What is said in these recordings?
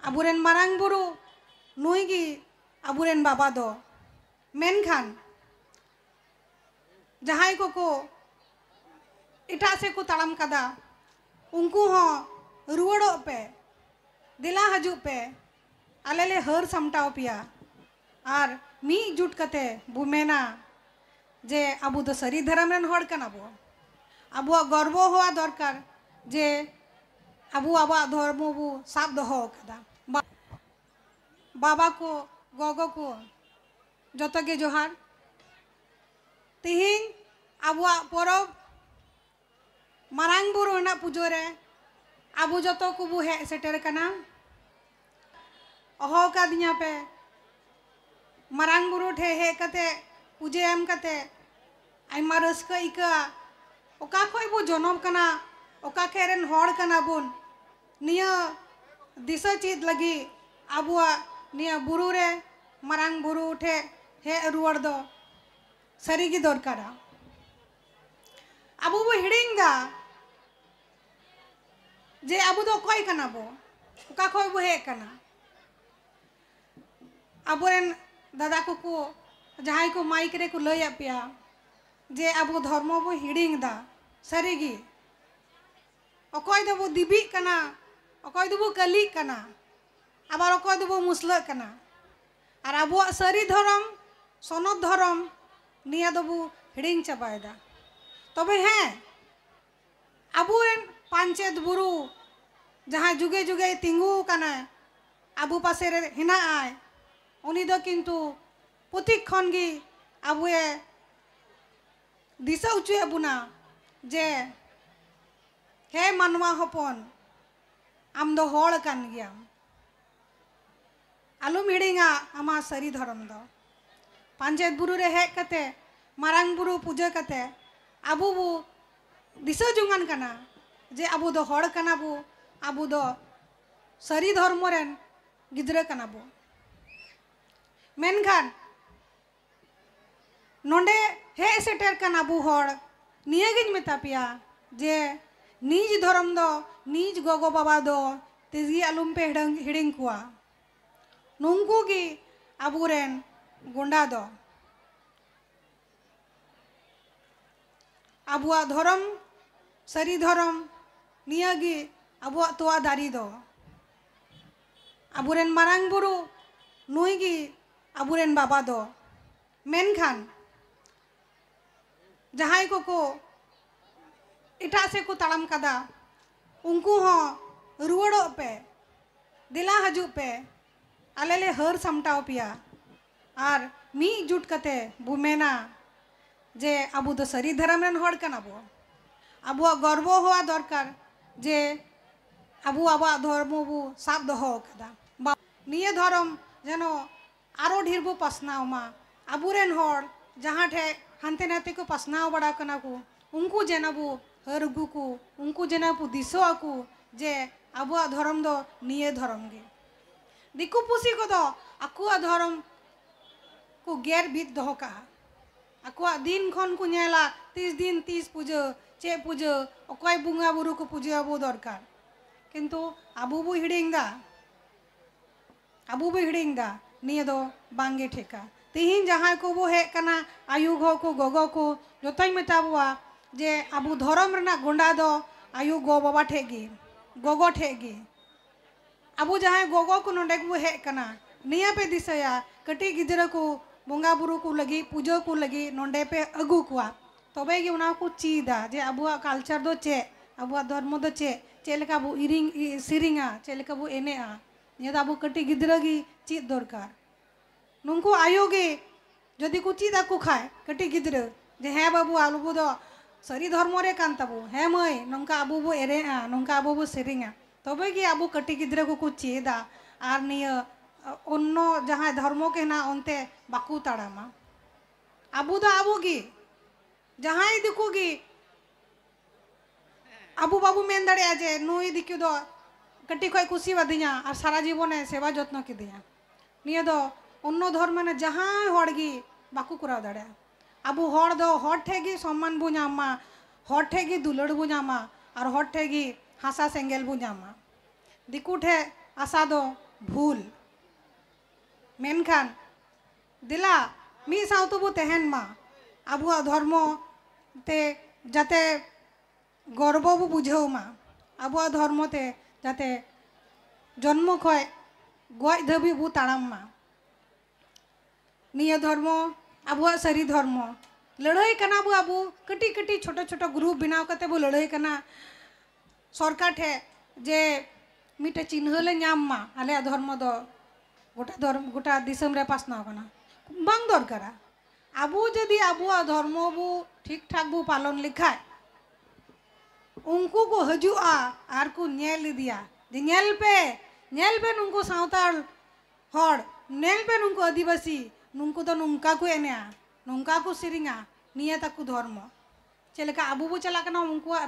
aburen marang buru nui gi aburen baba do menkan jahai ko ita se ko talam kada unku ho ruwado pe dila haju pe alele har samtao piya ar mi jut kate bumena je abu do sari dharam ren hor kana bo abu gorbo howa dorkar je abu aba धर्म बु साब दोहो kada बाबा को गोगो को जतो गे जोहार तिहिं आबुआ परब मारांग बुरु ना पुजो रे आबु जतो को बु हे सेटर कना अहो का दिया पे मारांग बुरु ठे हे कते पूजे एम कते आइमा रस्का इका ओका खोय बु जनम कना ओका खेरेन होड़ कना बुन निया दिशा चीज लगी आबुआ निया बुरु रे मारांग बुरु उठे हे रुवाड़ दो सरी की दरकारा आबु बो हिडिंगा जे आबु दो कोई कना बो ओका खोय बो हे कना आबुरेन दादा को जहाई को माइक रे को लय पिया जे आबु धर्म बो हिडिंगा सरी गी अकोय दो बो दिबी कना अकोय दो बो कली कना आबार अकोय दो बो मुसला कना और आबुआ सरी धर्म सनद धर्म निया दो बो हिडिंग चाबायदा तबे हैं आबुरेन पांचेत बुरु जहाँ जुगे जुगे तिंगु कना आबु पासे रे हिना आय उनी दो किंतु पुतिक खन गी आबुए दिशा उचुए बुना जे हे मानवा हपन आम दो होड़ कान गया आलुम हिडिंगा आमा सरी धर्म दो पांचेत बुरु रे हेक कते मारांग बुरु पूजा कते आबु बु दिशा जुंगान कना जे आबु दो होड़ कना बु आबु दो सरी धर्म रेन गिद्रा कना बु मेनखान नोंडे हे सेटर कना बु होड़ निया गिन मेता पिया जे निज धर्म दो निज गोगो बाबा दो तेजी आलुम पे हिडिंग कुआ नुंकु गी आबुरेन गुंडा दो आबुआ धर्म सरी धर्म निया गी आबुआ तोआ दारी दो आबुरेन मारांग बुरु नुई गी आबुरेन बाबा दो मेनखान जहाई को इटा से को ताड़म कदा उनको हो रुवड़ो पे दिला हजू पे आलेले हर समटाव पिया और मी जुट कते बुमेना जे आबु दो सरी धर्म रेन होड़ कना बो आबुआ गर्व होवा दरकार जे आबु आबा धर्म बु साब दोहो कदा निये धर्म जेनो आरो ढेर बो पासनाव मा आबुरेन होड़ जहाँ ठे हानते नाते को पासनाव बड़ा कना को उनको जेना बु हर गु को उनको जेना बु दिसो आकु जे आबुआ धर्म दो निये धर्म गे दिकु पुसी को दो आकुआ धर्म को गेर बीत दोहो का आकुआ दिन खन को नेला 30 दिन 30 पूजा चे पूजा अकोय बुंगा बुरु को पूजा आबु दरकार किंतु आबु बु हिडिंगा निये दो बांगे ठेका तिहिन जहाँ को बो हे कना आयु घो को गोगो को जोतई मेताबुआ जे आबु धर्म रना गुंडा दो आयु गो बाबा ठेगी गोगो ठेगी आबु जहाँ गोगो को नोंडे को हे कना निया पे दिसया कटी गिदरा को बोंगा बुरु को लगी पूजा को लगी नोंडे पे अगु कुआ तबे गे उना को चीदा जे आबुआ कल्चर दो चे आबुआ धर्म दो चे लेका बु इरिंग सिरिंगा चे लेका बु एनेआ निया दा आबु कटी गिदरा गी चीद दरकार नुंकु आयोगे जदि को चीदा को खाए कटी गिदरा जे हे बाबू आलुबु दो सरी धर्म रे कान ताबु हे मई नंका आबु बु एरेआ नंका आबु बु सिरिंगा तबे गे आबु कटी गिदरा को चीदा आर निया अन्नो जहाँ धर्म के ना अंते बाकू ताड़ामा आबु दो आबु गी जहाँ दिकु गी आबु बाबू मेन दाड़े जे नुई दिकु दो कटी खय कुसी बादिया और सारा जीवने सेवा जत्न किदिया निया दो अन्नो धर्म ने जहाँ होड़ गी बाकू कराव दाड़े आबु होड़ दो होड़ ठेगी सम्मान बु नामा होड़ ठेगी दुलड़ बु नामा और होड़ ठेगी हासा सेंगेल बु नामा दिकु ठे आशा दो भूल मेनखान दिला मी सावतो बो तहन मा आबुआ धर्म ते जाते गर्व बो बुझाव मा आबुआ धर्म ते जाते जन्म खय गज धाबी बो ताड़ाम मा निया धर्म आबुआ सारी धर्म लड़ाई कना बो आबू कटी कटी छोटा छोटा ग्रुप बनाव कते बो लड़ाई कना सरकार ठे जे मिटे चिन्ह ले नाम मा आले धर्म दो गोटा दिसम रे पासनाव कना बांग दरकारा आबू जदि आबुआ धर्म बो ठीक ठाक बो पालन लिखाय उनको को हजुआ आर को नेल दिया जे नेल पे नुंको सावताल हड़ नेल पे नुंको आदिवासी नुंको तो नुंका को एनेआ नुंका को सिरिंगा निया ताकू धर्म चलेका आबू बो चला कना उनको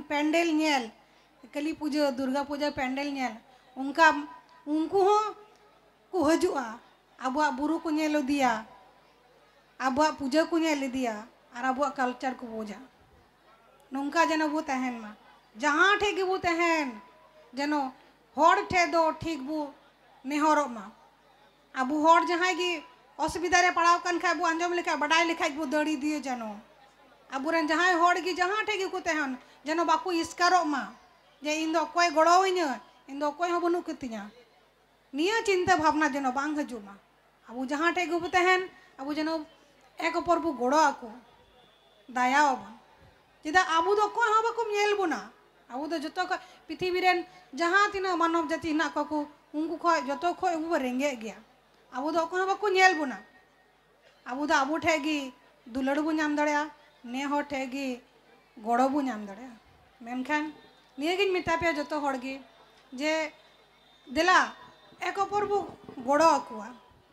पेंडल नेल काली पूजा दुर्गा पूजा पेंडल नेल उनका उनको हो को हजुआ आबुआ बुरु को नेल दिया आबुआ पूजा को नेल दिया और आबुआ कल्चर को बोझा नौका जनो बो तहन मा जहाँ ठे गे बो तहन जनो हर ठे दो ठीक बो नेहरो मा आबू हर जहाँ गी असुविधा रे पड़ाव कन खा बो आंजम लेखा बड़ाई लेखा बो दड़ी दिए जनो आबुरेन जहाँ हर गी जहाँ ठे गे को तहन जनो बाकू इस्कारो मा जे इन दो कोई गड़ोइना इन दो कोई हो बनु कतिया निया चिंता भावना जनो बांग हजु मा आबू जहाँ ठे गे बो तहन आबू जनो एक अपर बो गड़ो आको दाया बन चेदा आबू दो कोई हो बाको नेल बोना आबू दो जतो पृथ्वी रेन जहाँ तीना मानव जाति हिना को उनको खय जतो खय उबो रेंगे गया आबू दो कोई हो बाको नेल बोना आबू दो आबू ठेगी दुलड़ बो नाम दड़या ने हो ठेगी गड़ो बो नाम दड़या मेनखान निया गिन मिता पे जतो हड़गी जे दिला एक अपर बो गड़ो आकुआ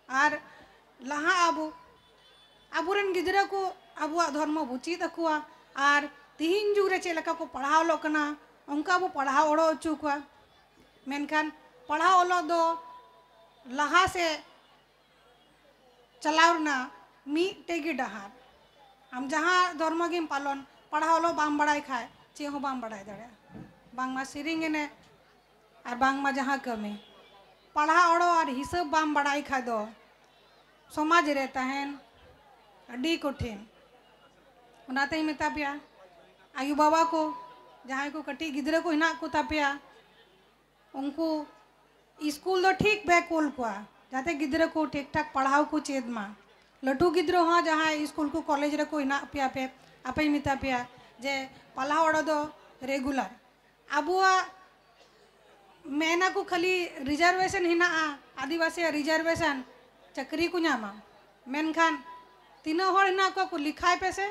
आर लहा आबू आबूरेन गिदरा को आबुआ धर्म बुची तकुआ आर तिहिन जुग रे चेलका को पढ़ाव लो कना उनका बो पढ़ाव ओड़ो अचू को मेनखान पढ़ाव ओलो दो लहा से चलावना मी टेगी डहार हम जहाँ धर्म गिम पालन पढ़ाव लो बाम बड़ाई खाए चे हो बाम बड़ाई दड़े बांग मा सिरिंग ने और बांग मा जहाँ कमी पढ़ा ओड़ो और हिसाब बाम बड़ाई खा दो समाज रे तहन अडी कठिन उनाते ही मेता पिया आयु बाबा को जहाँ को कटी गिद्रे को हिना को तापिया उनको स्कूल दो ठीक बे कोल को जाते गिद्रे को ठीक ठाक पढ़ाओ को चेद मा लटू गिद्रो हाँ जहाँ स्कूल को कॉलेज रे को हिना पिया पे आपे मेता पिया जे पढ़ा ओड़ा दो रेगुलर आबुआ मेना को खाली रिजर्वेशन हिना आदिवासी रिजर्वेशन चक्री को नामा मेनखान तीनों हर हिना को लिखाय पे से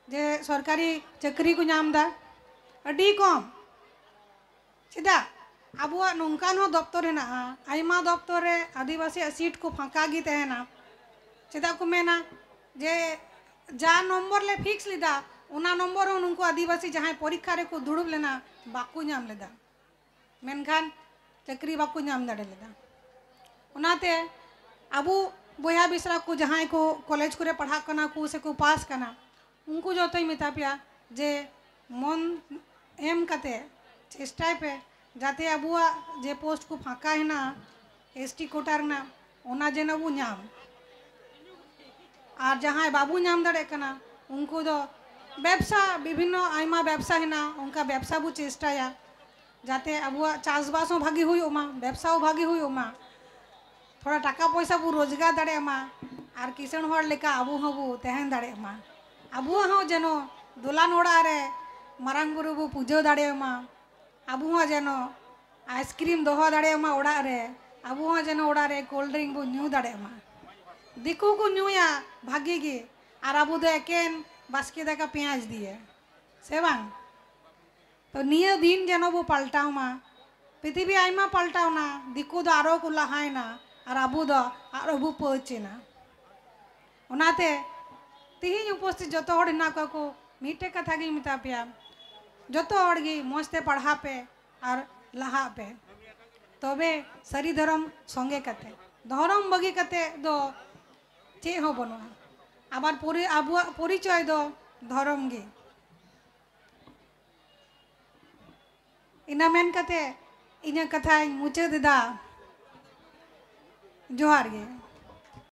जे सरकारी चक्री को नाम दा अडी कम चेदा आबुआ नौकान हो दफ्तर हेना आयमा दफ्तर रे आदिवासी सीट को फाँका गी तहना चेदा को मेना जे जा नंबर ले फिक्स लेदा उना नंबर हो उनको आदिवासी जहाँ परीक्षा रे को दुड़ुब लेना बाकू नाम लेदा मेनखान चक्री बाकू नाम दाड़े लेदा उनाते आबू बोया बिसरा को जहाँ को कॉलेज को पढ़ा कना को से को पास कना उनको जो तो मेता पिया जे मन एम कते चेष्टा पे जाते आबुआ जे पोस्ट को फाँका है ना एसटी कोटार ना ओना जे नबू नाम और जहाँ बाबू नाम दड़े कना उनको दो व्यवसा विभिन्न आयमा व्यवसा है ना उनका व्यवसा बो चेष्टाया जाते आबुआ चाषबास हो भागी हुई ओमा व्यवसा हो भागी हुई ओमा थोड़ा टाका पैसा बो रोजगार दड़े मा और किसान हर लेका आबू हबू तहन दड़े मा आबू हाँ जेनो दुलान ओड़ा रे मारांग बुरु बो पूजा दाड़े मा आबू हाँ जेनो आइसक्रीम दोहो दाड़े मा ओड़ा रे आबू हाँ जेनो ओड़ा रे कोल्ड ड्रिंक बो न्यू दाड़े मा दिकू को न्यूया भागी गे और आबू दो एकेन बास्के दाका पेंयाज दिए से बांग तो निया दिन जेनो बो पलटाव मा पृथ्वी आयमा पलटाव ना दिकू दो आरो को लहाय ना और आबू दो आरो बो पहुंचेना उनाते तिहिन उपस्थित जो हड़ ना को मीटे कथा गी मिता पिया जो गी मजते पढ़ा पे और लहा पे तबे सारी धर्म संगे कते धर्म बगी कते दो चे हो बनुआ आबार आबुआ परिचय दो धर्म गे इना मेन कते इना कथा मुचाद दा जोहार गे।